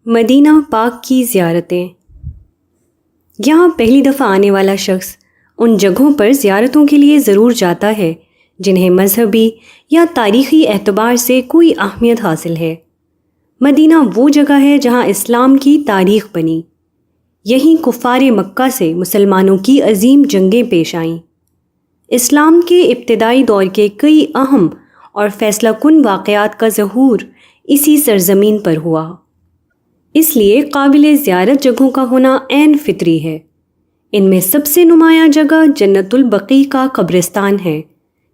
مدینہ پاک کی زیارتیں۔ یہاں پہلی دفعہ آنے والا شخص ان جگہوں پر زیارتوں کے لیے ضرور جاتا ہے جنہیں مذہبی یا تاریخی اعتبار سے کوئی اہمیت حاصل ہے۔ مدینہ وہ جگہ ہے جہاں اسلام کی تاریخ بنی۔ یہیں کفار مکہ سے مسلمانوں کی عظیم جنگیں پیش آئیں۔ اسلام کے ابتدائی دور کے کئی اہم اور فیصلہ کن واقعات کا ظہور اسی سرزمین پر ہوا۔ اس لیے قابل زیارت جگہوں کا ہونا عین فطری ہے۔ ان میں سب سے نمایاں جگہ جنت البقیع کا قبرستان ہے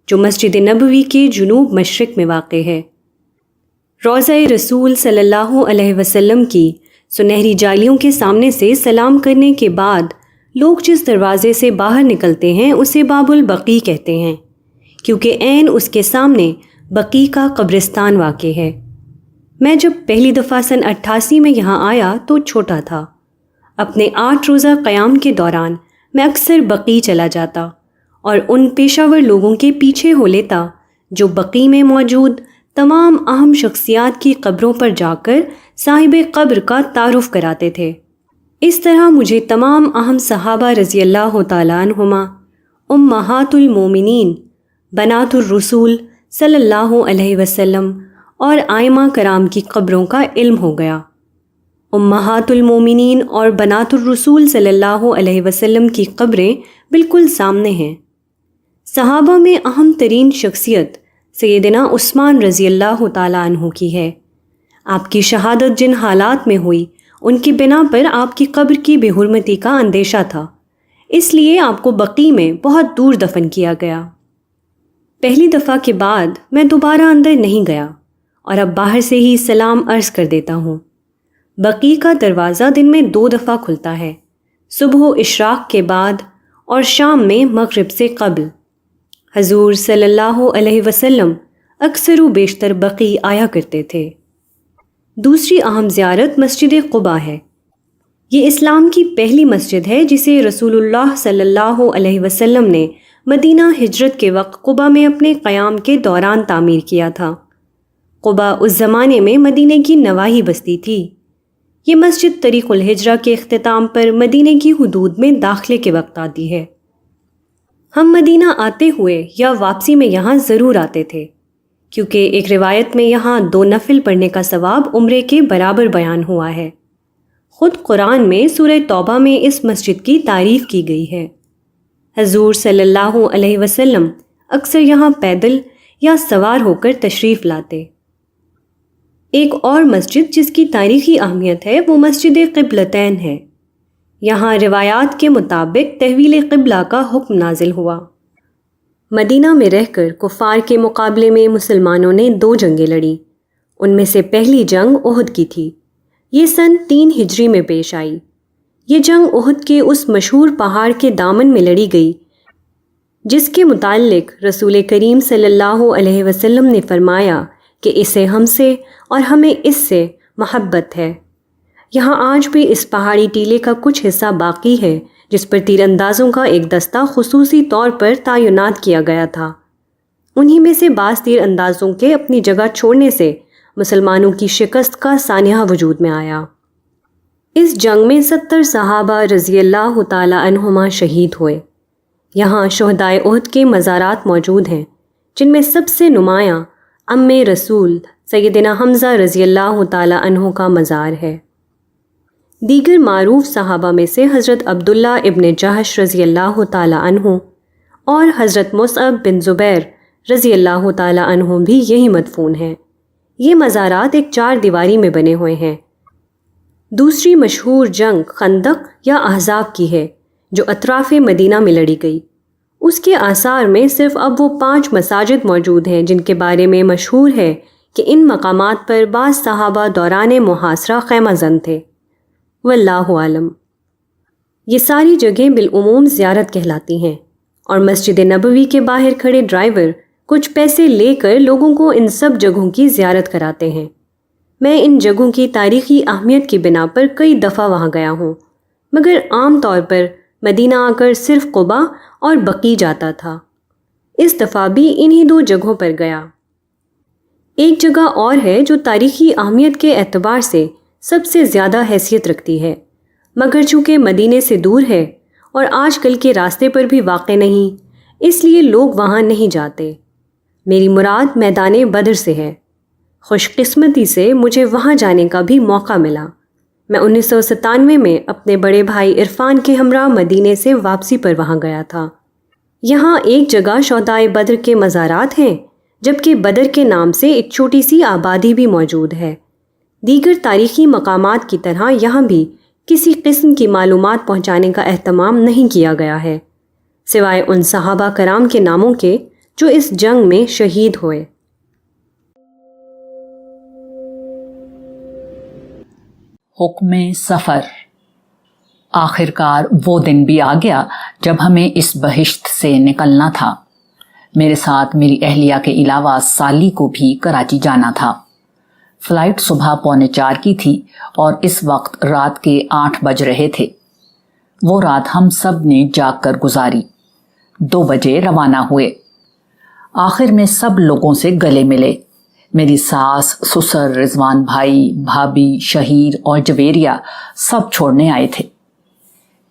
جو مسجد نبوی کے جنوب مشرق میں واقع ہے۔ روضہ رسول صلی اللہ علیہ وسلم کی سنہری جالیوں کے سامنے سے سلام کرنے کے بعد لوگ جس دروازے سے باہر نکلتے ہیں اسے باب البقیع کہتے ہیں، کیونکہ عین اس کے سامنے بقیع کا قبرستان واقع ہے۔ میں جب پہلی دفعہ سن 88 میں یہاں آیا تو چھوٹا تھا۔ اپنے 8 روزہ قیام کے دوران میں اکثر بقیع چلا جاتا اور ان پیشہ ور لوگوں کے پیچھے ہو لیتا جو بقیع میں موجود تمام اہم شخصیات کی قبروں پر جا کر صاحب قبر کا تعارف کراتے تھے۔ اس طرح مجھے تمام اہم صحابہ رضی اللہ تعالیٰ عنہما، امہات المومنین، بنات الرسول صلی اللہ علیہ وسلم اور ائمہ کرام کی قبروں کا علم ہو گیا۔ امہات المومنین اور بنات الرسول صلی اللہ علیہ وسلم کی قبریں بالکل سامنے ہیں۔ صحابہ میں اہم ترین شخصیت سیدنا عثمان رضی اللہ تعالیٰ عنہ کی ہے۔ آپ کی شہادت جن حالات میں ہوئی ان کی بنا پر آپ کی قبر کی بے حرمتی کا اندیشہ تھا، اس لیے آپ کو بقیع میں بہت دور دفن کیا گیا۔ پہلی دفعہ کے بعد میں دوبارہ اندر نہیں گیا اور اب باہر سے ہی سلام عرض کر دیتا ہوں۔ بقیع کا دروازہ دن میں 2 دفعہ کھلتا ہے، صبح و اشراق کے بعد اور شام میں مغرب سے قبل۔ حضور صلی اللہ علیہ وسلم اکثر و بیشتر بقیع آیا کرتے تھے۔ دوسری اہم زیارت مسجد قباء ہے۔ یہ اسلام کی پہلی مسجد ہے جسے رسول اللہ صلی اللہ علیہ وسلم نے مدینہ ہجرت کے وقت قباء میں اپنے قیام کے دوران تعمیر کیا تھا۔ قباء اس زمانے میں مدینے کی نواحی بستی تھی۔ یہ مسجد طریق الہجرہ کے اختتام پر مدینے کی حدود میں داخلے کے وقت آتی ہے۔ ہم مدینہ آتے ہوئے یا واپسی میں یہاں ضرور آتے تھے، کیونکہ ایک روایت میں یہاں 2 نفل پڑھنے کا ثواب عمرے کے برابر بیان ہوا ہے۔ خود قرآن میں سورہ توبہ میں اس مسجد کی تعریف کی گئی ہے۔ حضور صلی اللہ علیہ وسلم اکثر یہاں پیدل یا سوار ہو کر تشریف لاتے۔ ایک اور مسجد جس کی تاریخی اہمیت ہے وہ مسجد قبلتین ہے۔ یہاں روایات کے مطابق تحویل قبلہ کا حکم نازل ہوا۔ مدینہ میں رہ کر کفار کے مقابلے میں مسلمانوں نے 2 جنگیں لڑیں۔ ان میں سے پہلی جنگ احد کی تھی۔ یہ سن 3 ہجری میں پیش آئی۔ یہ جنگ احد کے اس مشہور پہاڑ کے دامن میں لڑی گئی جس کے متعلق رسول کریم صلی اللہ علیہ وسلم نے فرمایا کہ اسے ہم سے اور ہمیں اس سے محبت ہے۔ یہاں آج بھی اس پہاڑی ٹیلے کا کچھ حصہ باقی ہے جس پر تیر اندازوں کا ایک دستہ خصوصی طور پر تعینات کیا گیا تھا۔ انہی میں سے بعض تیر اندازوں کے اپنی جگہ چھوڑنے سے مسلمانوں کی شکست کا سانحہ وجود میں آیا۔ اس جنگ میں 70 صحابہ رضی اللہ تعالی عنہما شہید ہوئے۔ یہاں شہدائے احد کے مزارات موجود ہیں جن میں سب سے نمایاں ام رسول سیدنا حمزہ رضی اللہ تعالی عنہ کا مزار ہے۔ دیگر معروف صحابہ میں سے حضرت عبداللہ ابن جحش رضی اللہ تعالی عنہ اور حضرت مصعب بن زبیر رضی اللہ تعالی عنہ بھی یہی مدفون ہیں۔ یہ مزارات ایک 4 دیواری میں بنے ہوئے ہیں۔ دوسری مشہور جنگ خندق یا احزاب کی ہے جو اطراف مدینہ میں لڑی گئی۔ اس کے آثار میں صرف اب وہ 5 مساجد موجود ہیں جن کے بارے میں مشہور ہے کہ ان مقامات پر بعض صحابہ دوران محاصرہ خیمہ زن تھے۔ واللہ عالم۔ یہ ساری جگہیں بالعموم زیارت کہلاتی ہیں اور مسجد نبوی کے باہر کھڑے ڈرائیور کچھ پیسے لے کر لوگوں کو ان سب جگہوں کی زیارت کراتے ہیں۔ میں ان جگہوں کی تاریخی اہمیت کی بنا پر کئی دفعہ وہاں گیا ہوں، مگر عام طور پر مدینہ آ کر صرف قباء اور بقیع جاتا تھا۔ اس دفعہ بھی انہی 2 جگہوں پر گیا۔ ایک جگہ اور ہے جو تاریخی اہمیت کے اعتبار سے سب سے زیادہ حیثیت رکھتی ہے، مگر چونکہ مدینے سے دور ہے اور آج کل کے راستے پر بھی واقع نہیں، اس لیے لوگ وہاں نہیں جاتے۔ میری مراد میدان بدر سے ہے۔ خوش قسمتی سے مجھے وہاں جانے کا بھی موقع ملا۔ میں 1997 میں اپنے بڑے بھائی عرفان کے ہمراہ مدینے سے واپسی پر وہاں گیا تھا۔ یہاں ایک جگہ شہدائے بدر کے مزارات ہیں، جبکہ بدر کے نام سے ایک چھوٹی سی آبادی بھی موجود ہے۔ دیگر تاریخی مقامات کی طرح یہاں بھی کسی قسم کی معلومات پہنچانے کا اہتمام نہیں کیا گیا ہے، سوائے ان صحابہ کرام کے ناموں کے جو اس جنگ میں شہید ہوئے۔ حکم سفر۔ آخرکار وہ دن بھی آ گیا جب ہمیں اس بہشت سے نکلنا تھا۔ میرے ساتھ میری اہلیہ کے علاوہ سالی کو بھی کراچی جانا تھا۔ فلائٹ صبح 3:45 کی تھی اور اس وقت رات کے 8 بج رہے تھے۔ وہ رات ہم سب نے جاگ کر گزاری۔ 2 بجے روانہ ہوئے۔ آخر میں سب لوگوں سے گلے ملے۔ میری ساس، سسر، رضوان بھائی، بھابھی، شہیر اور جویریہ سب چھوڑنے آئے تھے۔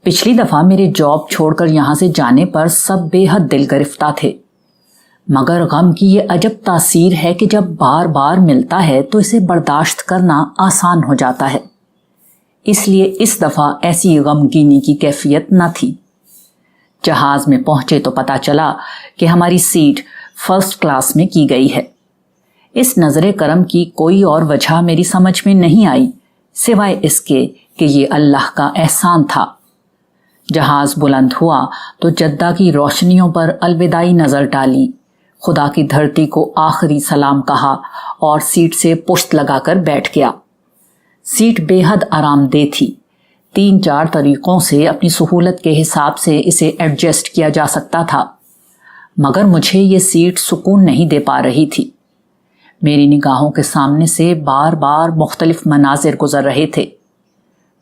پچھلی دفعہ میرے جاب چھوڑ کر یہاں سے جانے پر سب بے حد دل گرفتہ تھے، مگر غم کی یہ عجب تاثیر ہے کہ جب بار بار ملتا ہے تو اسے برداشت کرنا آسان ہو جاتا ہے۔ اس لیے اس دفعہ ایسی غمگینی کی کیفیت نہ تھی۔ جہاز میں پہنچے تو پتہ چلا کہ ہماری سیٹ فرسٹ کلاس میں کی گئی ہے۔ اس نظر کرم کی کوئی اور وجہ میری سمجھ میں نہیں آئی سوائے اس کے کہ یہ اللہ کا احسان تھا۔ جہاز بلند ہوا تو جدہ کی روشنیوں پر الوداعی نظر ڈالی، خدا کی دھرتی کو آخری سلام کہا اور سیٹ سے پشت لگا کر بیٹھ گیا۔ سیٹ بے حد آرام دہ تھی۔ 3-4 طریقوں سے اپنی سہولت کے حساب سے اسے ایڈجسٹ کیا جا سکتا تھا، مگر مجھے یہ سیٹ سکون نہیں دے پا رہی تھی۔ میری نگاہوں کے سامنے سے بار بار مختلف مناظر گزر رہے تھے۔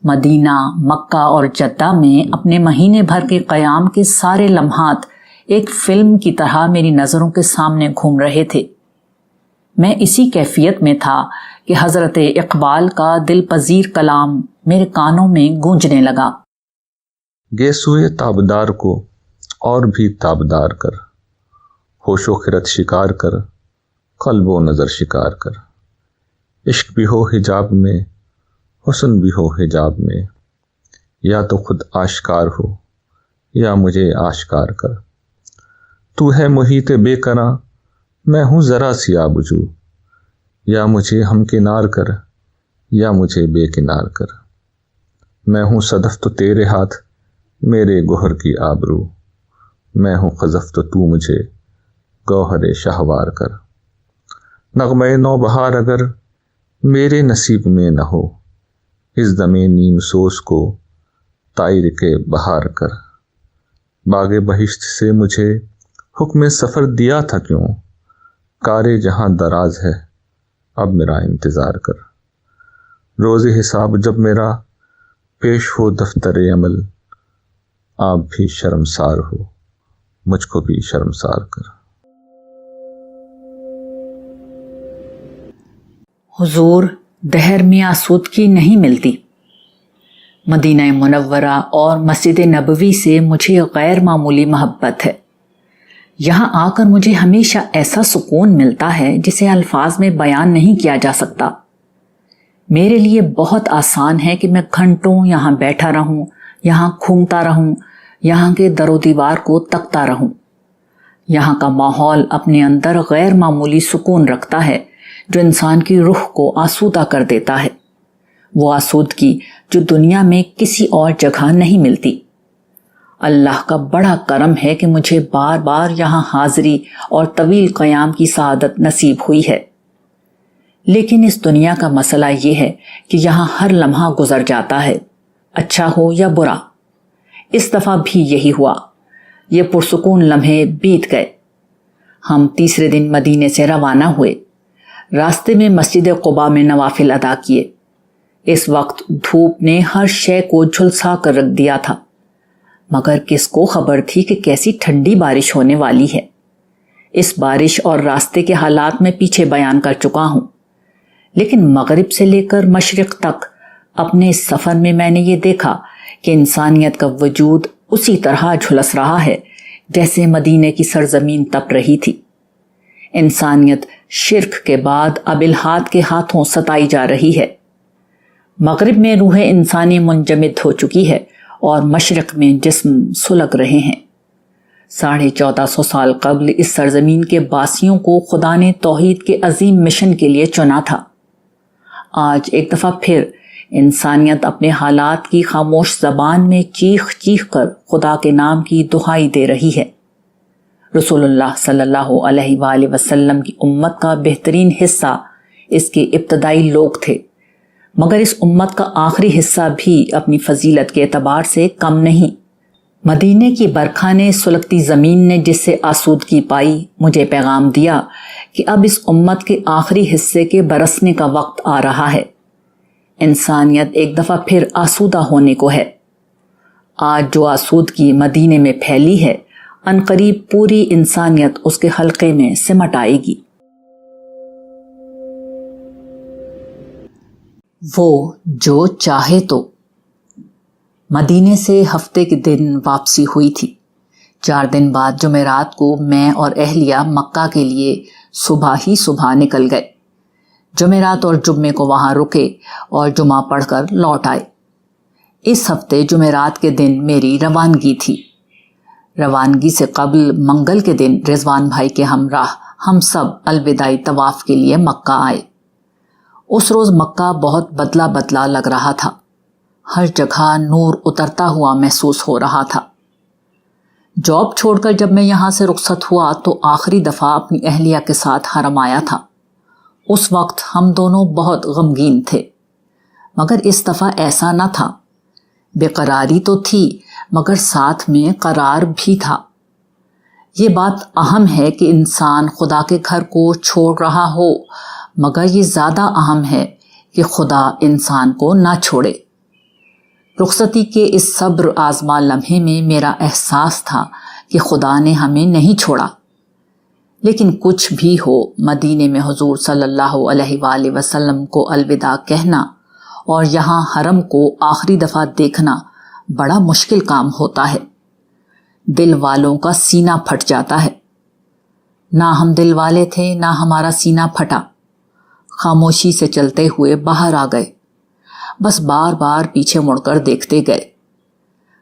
مدینہ، مکہ اور جدہ میں اپنے مہینے بھر کے قیام کے سارے لمحات ایک فلم کی طرح میری نظروں کے سامنے گھوم رہے تھے۔ میں اسی کیفیت میں تھا کہ حضرت اقبال کا دل پذیر کلام میرے کانوں میں گونجنے لگا۔ گیسوئے تابدار کو اور بھی تابدار کر، ہوش و خرد شکار کر، قلب و نظر شکار کر۔ عشق بھی ہو حجاب میں، حسن بھی ہو حجاب میں، یا تو خود آشکار ہو یا مجھے آشکار کر۔ تو ہے محیط بے کناں، میں ہوں ذرا سی آبجو، یا مجھے ہم کنار کر یا مجھے بے کنار کر۔ میں ہوں صدف تو تیرے ہاتھ، میرے گوہر کی آبرو، میں ہوں خزف تو مجھے گوہر شہوار کر۔ نغمہ نو بہار اگر میرے نصیب میں نہ ہو، اس دم نیم سوز کو طائر کے بہار کر۔ باغ بہشت سے مجھے حکم سفر دیا تھا کیوں، کار جہاں دراز ہے اب میرا انتظار کر۔ روز حساب جب میرا پیش ہو دفتر عمل، آپ بھی شرمسار ہو مجھ کو بھی شرمسار کر۔ حضور، دہر میں آسودگی نہیں ملتی۔ مدینہ منورہ اور مسجد نبوی سے مجھے غیر معمولی محبت ہے۔ یہاں آ کر مجھے ہمیشہ ایسا سکون ملتا ہے جسے الفاظ میں بیان نہیں کیا جا سکتا۔ میرے لیے بہت آسان ہے کہ میں گھنٹوں یہاں بیٹھا رہوں، یہاں گھومتا رہوں، یہاں کے در و دیوار کو تکتا رہوں۔ یہاں کا ماحول اپنے اندر غیر معمولی سکون رکھتا ہے جو انسان کی روح کو آسودہ کر دیتا ہے، وہ آسودگی جو دنیا میں کسی اور جگہ نہیں ملتی۔ اللہ کا بڑا کرم ہے کہ مجھے بار بار یہاں حاضری اور طویل قیام کی سعادت نصیب ہوئی ہے۔ لیکن اس دنیا کا مسئلہ یہ ہے کہ یہاں ہر لمحہ گزر جاتا ہے، اچھا ہو یا برا۔ اس دفعہ بھی یہی ہوا، یہ پرسکون لمحے بیت گئے۔ ہم تیسرے دن مدینے سے روانہ ہوئے۔ راستے میں مسجد قباء میں نوافل ادا کیے۔ اس وقت دھوپ نے ہر شے کو جھلسا کر رکھ دیا تھا، مگر کس کو خبر تھی کہ کیسی ٹھنڈی بارش ہونے والی ہے۔ اس بارش اور راستے کے حالات میں پیچھے بیان کر چکا ہوں، لیکن مغرب سے لے کر مشرق تک اپنے اس سفر میں میں نے یہ دیکھا کہ انسانیت کا وجود اسی طرح جھلس رہا ہے جیسے مدینے کی سرزمین تپ رہی تھی۔ انسانیت شرک کے بعد اب الحاد کے ہاتھوں ستائی جا رہی ہے۔ مغرب میں روح انسانی منجمد ہو چکی ہے اور مشرق میں جسم سلگ رہے ہیں۔ 1450 سال قبل اس سرزمین کے باسیوں کو خدا نے توحید کے عظیم مشن کے لیے چنا تھا۔ آج ایک دفعہ پھر انسانیت اپنے حالات کی خاموش زبان میں چیخ چیخ کر خدا کے نام کی دہائی دے رہی ہے۔ رسول اللہ صلی اللہ علیہ وآلہ وسلم کی امت کا بہترین حصہ اس کے ابتدائی لوگ تھے، مگر اس امت کا آخری حصہ بھی اپنی فضیلت کے اعتبار سے کم نہیں۔ مدینے کی برکھانے سلگتی زمین نے جس سے آسودگی پائی مجھے پیغام دیا کہ اب اس امت کے آخری حصے کے برسنے کا وقت آ رہا ہے۔ انسانیت ایک دفعہ پھر آسودہ ہونے کو ہے۔ آج جو آسودگی مدینے میں پھیلی ہے، عنقریب پوری انسانیت اس کے حلقے میں سمٹ آئے گی۔ وہ جو چاہے تو۔ مدینے سے ہفتے کے دن واپسی ہوئی تھی۔ 4 دن بعد جمعرات کو میں اور اہلیہ مکہ کے لیے صبح نکل گئے۔ جمعرات اور جمعے کو وہاں رکے اور جمعہ پڑھ کر لوٹ آئے۔ اس ہفتے جمعرات کے دن میری روانگی تھی۔ روانگی سے قبل منگل کے دن رضوان بھائی کے ہمراہ ہم سب الوداعی طواف کے لیے مکہ آئے۔ اس روز مکہ بہت بدلا بدلا لگ رہا تھا۔ ہر جگہ نور اترتا ہوا محسوس ہو رہا تھا۔ جاب چھوڑ کر جب میں یہاں سے رخصت ہوا تو آخری دفعہ اپنی اہلیہ کے ساتھ حرم آیا تھا۔ اس وقت ہم دونوں بہت غمگین تھے، مگر اس دفعہ ایسا نہ تھا۔ بے قراری تو تھی مگر ساتھ میں قرار بھی تھا۔ یہ بات اہم ہے کہ انسان خدا کے گھر کو چھوڑ رہا ہو، مگر یہ زیادہ اہم ہے کہ خدا انسان کو نہ چھوڑے۔ رخصتی کے اس صبر آزما لمحے میں میرا احساس تھا کہ خدا نے ہمیں نہیں چھوڑا۔ لیکن کچھ بھی ہو، مدینے میں حضور صلی اللہ علیہ وآلہ وسلم کو الوداع کہنا اور یہاں حرم کو آخری دفعہ دیکھنا بڑا مشکل کام ہوتا ہے۔ دل والوں کا سینہ پھٹ جاتا ہے۔ نہ ہم دل والے تھے نہ ہمارا سینہ پھٹا۔ خاموشی سے چلتے ہوئے باہر آ گئے، بس بار بار پیچھے مڑ کر دیکھتے گئے۔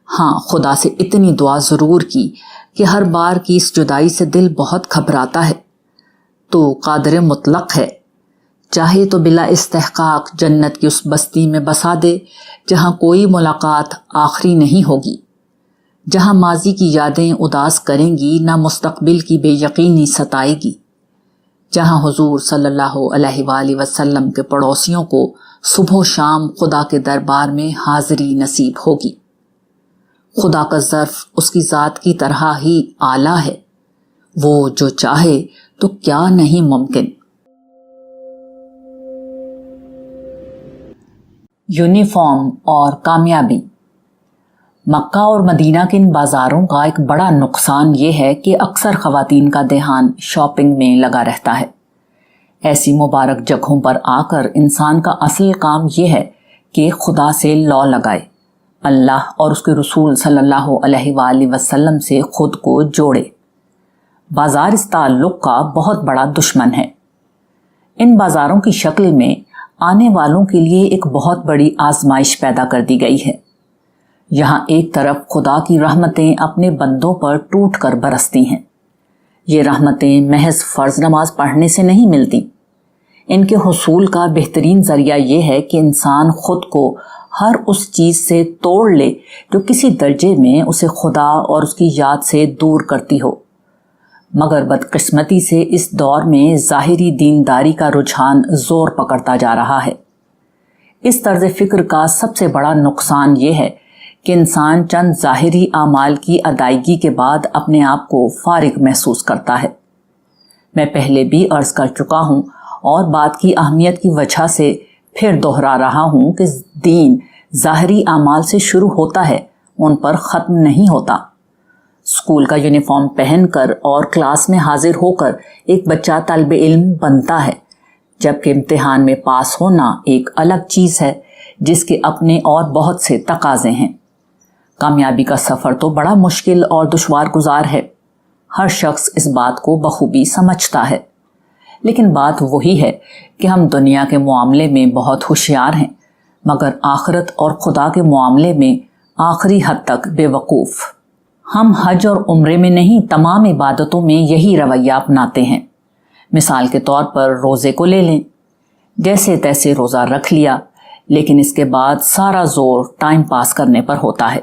ہاں، خدا سے اتنی دعا ضرور کی کہ ہر بار کی اس جدائی سے دل بہت گھبراتا ہے۔ تو قادر مطلق ہے، چاہے تو بلا استحقاق جنت کی اس بستی میں بسا دے جہاں کوئی ملاقات آخری نہیں ہوگی، جہاں ماضی کی یادیں اداس کریں گی نہ مستقبل کی بے یقینی ستائے گی، جہاں حضور صلی اللہ علیہ وآلہ وسلم کے پڑوسیوں کو صبح و شام خدا کے دربار میں حاضری نصیب ہوگی۔ خدا کا ظرف اس کی ذات کی طرح ہی اعلیٰ ہے۔ وہ جو چاہے تو کیا نہیں ممکن۔ یونیفارم اور کامیابی۔ مکہ اور مدینہ کے ان بازاروں کا ایک بڑا نقصان یہ ہے کہ اکثر خواتین کا دھیان شاپنگ میں لگا رہتا ہے۔ ایسی مبارک جگہوں پر آ کر انسان کا اصل کام یہ ہے کہ خدا سے لو لگائے، اللہ اور اس کے رسول صلی اللہ علیہ وآلہ وسلم سے خود کو جوڑے۔ بازار اس تعلق کا بہت بڑا دشمن ہے۔ ان بازاروں کی شکل میں آنے والوں کے لیے ایک بہت بڑی آزمائش پیدا کر دی گئی ہے۔ یہاں ایک طرف خدا کی رحمتیں اپنے بندوں پر ٹوٹ کر برستی ہیں۔ یہ رحمتیں محض فرض نماز پڑھنے سے نہیں ملتی۔ ان کے حصول کا بہترین ذریعہ یہ ہے کہ انسان خود کو ہر اس چیز سے توڑ لے جو کسی درجے میں اسے خدا اور اس کی یاد سے دور کرتی ہو۔ مگر بدقسمتی سے اس دور میں ظاہری دینداری کا رجحان زور پکڑتا جا رہا ہے۔ اس طرز فکر کا سب سے بڑا نقصان یہ ہے کہ انسان چند ظاہری اعمال کی ادائیگی کے بعد اپنے آپ کو فارغ محسوس کرتا ہے۔ میں پہلے بھی عرض کر چکا ہوں اور بات کی اہمیت کی وجہ سے پھر دہرا رہا ہوں کہ دین ظاہری اعمال سے شروع ہوتا ہے، ان پر ختم نہیں ہوتا۔ اسکول کا یونیفارم پہن کر اور کلاس میں حاضر ہو کر ایک بچہ طالب علم بنتا ہے، جبکہ امتحان میں پاس ہونا ایک الگ چیز ہے جس کے اپنے اور بہت سے تقاضے ہیں۔ کامیابی کا سفر تو بڑا مشکل اور دشوار گزار ہے، ہر شخص اس بات کو بخوبی سمجھتا ہے، لیکن بات وہی ہے کہ ہم دنیا کے معاملے میں بہت ہوشیار ہیں، مگر آخرت اور خدا کے معاملے میں آخری حد تک بے وقوف۔ ہم حج اور عمرے میں نہیں، تمام عبادتوں میں یہی رویہ اپناتے ہیں۔ مثال کے طور پر روزے کو لے لیں، جیسے تیسے روزہ رکھ لیا، لیکن اس کے بعد سارا زور ٹائم پاس کرنے پر ہوتا ہے۔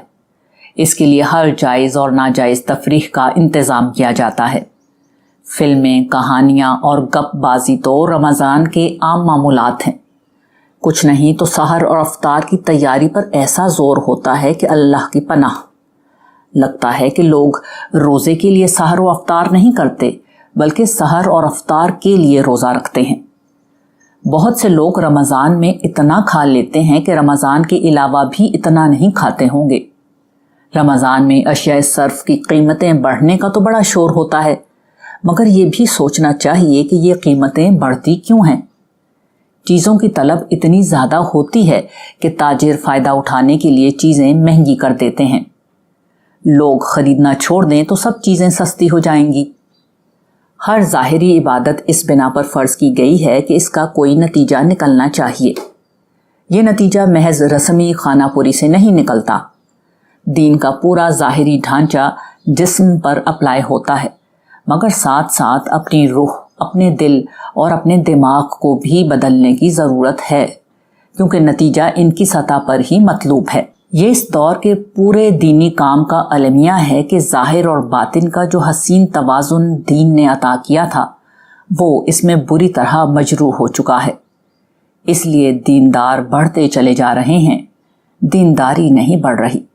اس کے لیے ہر جائز اور ناجائز تفریح کا انتظام کیا جاتا ہے۔ فلمیں، کہانیاں اور گپ بازی تو رمضان کے عام معمولات ہیں۔ کچھ نہیں تو سحر اور افطار کی تیاری پر ایسا زور ہوتا ہے کہ اللہ کی پناہ۔ لگتا ہے کہ لوگ روزے کے لیے سحر و افطار نہیں کرتے، بلکہ سحر اور افطار کے لیے روزہ رکھتے ہیں۔ بہت سے لوگ رمضان میں اتنا کھا لیتے ہیں کہ رمضان کے علاوہ بھی اتنا نہیں کھاتے ہوں گے۔ رمضان میں اشیاء صرف کی قیمتیں بڑھنے کا تو بڑا شور ہوتا ہے، مگر یہ بھی سوچنا چاہیے کہ یہ قیمتیں بڑھتی کیوں ہیں؟ چیزوں کی طلب اتنی زیادہ ہوتی ہے کہ تاجر فائدہ اٹھانے کے لیے چیزیں مہنگی کر دیتے ہیں۔ لوگ خریدنا چھوڑ دیں تو سب چیزیں سستی ہو جائیں گی۔ ہر ظاہری عبادت اس بنا پر فرض کی گئی ہے کہ اس کا کوئی نتیجہ نکلنا چاہیے۔ یہ نتیجہ محض رسمی خانہ پوری سے نہیں نکلتا۔ دین کا پورا ظاہری ڈھانچہ جسم پر اپلائی ہوتا ہے، مگر ساتھ ساتھ اپنی روح، اپنے دل اور اپنے دماغ کو بھی بدلنے کی ضرورت ہے، کیونکہ نتیجہ ان کی سطح پر ہی مطلوب ہے۔ یہ اس دور کے پورے دینی کام کا المیہ ہے کہ ظاہر اور باطن کا جو حسین توازن دین نے عطا کیا تھا، وہ اس میں بری طرح مجروح ہو چکا ہے۔ اس لیے دیندار بڑھتے چلے جا رہے ہیں، دینداری نہیں بڑھ رہی۔